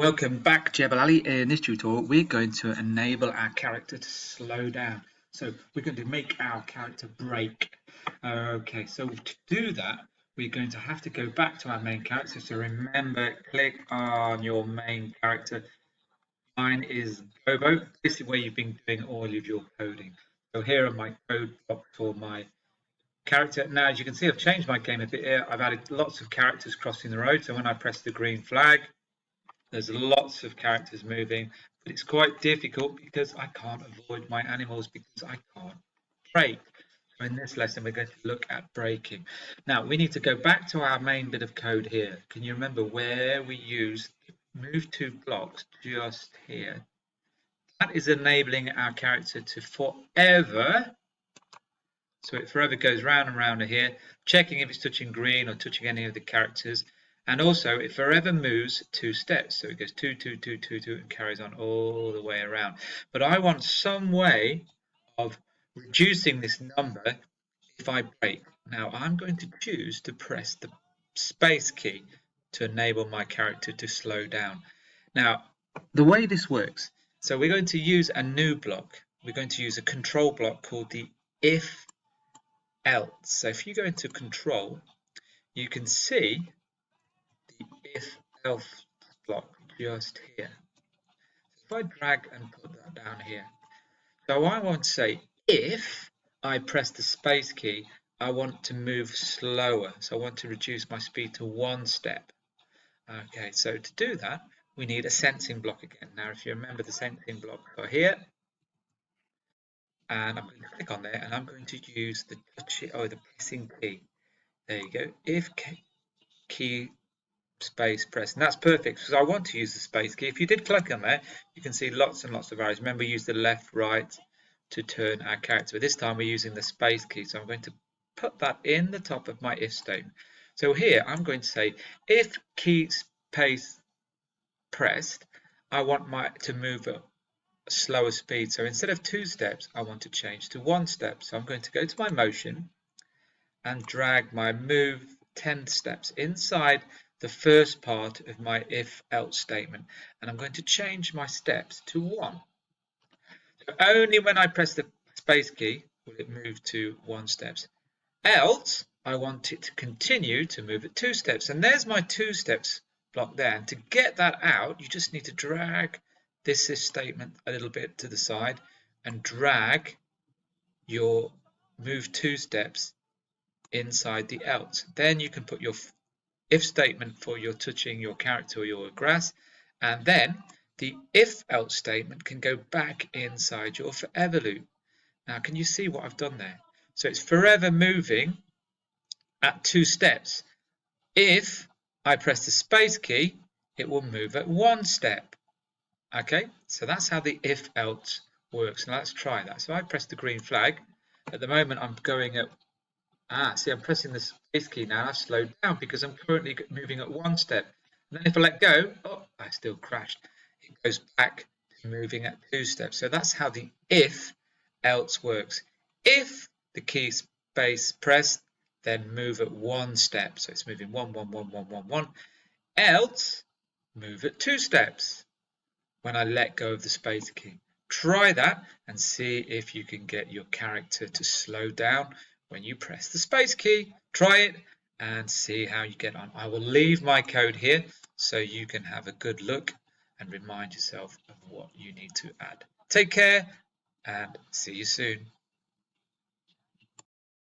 Welcome back, Jebel Ali. In this tutorial, we're going to enable our character to slow down. So we're going to make our character brake. Okay, so to do that, we're going to have to go back to our main character. So remember, click on your main character. Mine is Gobo. This is where you've been doing all of your coding. So here are my code blocks for my character. Now, as you can see, I've changed my game a bit here. I've added lots of characters crossing the road. So when I press the green flag, there's lots of characters moving, but it's quite difficult because I can't avoid my animals because I can't brake. So in this lesson, we're going to look at braking. Now, we need to go back to our main bit of code here. Can you remember where we use move two blocks just here? That is enabling our character to forever, so it forever goes round and round here, checking if it's touching green or touching any of the characters. And also, it forever moves 2 steps. So it goes 2, 2, 2, 2, 2, and carries on all the way around. But I want some way of reducing this number if I brake. Now, I'm going to choose to press the space key to enable my character to slow down. Now, the way this works, so we're going to use a new block. We're going to use a control block called the if else. So if you go into control, you can see the if else block just here. So if I drag and put that down here, so I want to say if I press the space key, I want to move slower. So I want to reduce my speed to 1 step. Okay, so to do that, we need a sensing block again. Now, if you remember, the sensing block are here, and I'm going to click on there, and I'm going to use the the pressing key. There you go. If key space press, and that's perfect because I want to use the space key. If you did click on there, you can see lots and lots of arrows. Remember, use the left, right to turn our character. But this time we're using the space key, so I'm going to put that in the top of my if statement. So here I'm going to say if key space pressed, I want to move at a slower speed. So instead of 2 steps, I want to change to 1 step. So I'm going to go to my motion and drag my move 10 steps inside the first part of my if else statement, and I'm going to change my steps to 1. So only when I press the space key will it move to 1 steps. Else I want it to continue to move at 2 steps, and there's my 2 steps block there. And to get that out, you just need to drag this if statement a little bit to the side and drag your move 2 steps inside the else. Then you can put your if statement for your touching your character or your grass, and then the if else statement can go back inside your forever loop. Now, can you see what I've done there? So it's forever moving at 2 steps. If I press the space key, it will move at 1 step. Okay, so that's how the if else works. Now let's try that. So I press the green flag. At the moment I'm going at see, I'm pressing the space key now. I've slowed down because I'm currently moving at 1 step. And then if I let go, oh, I still crashed. It goes back to moving at 2 steps. So that's how the if else works. If the key space pressed, then move at 1 step. So it's moving 1, 1, 1, 1, 1, 1. Else, move at 2 steps when I let go of the space key. Try that and see if you can get your character to slow down when you press the space key. Try it and see how you get on. I will leave my code here so you can have a good look and remind yourself of what you need to add. Take care and see you soon.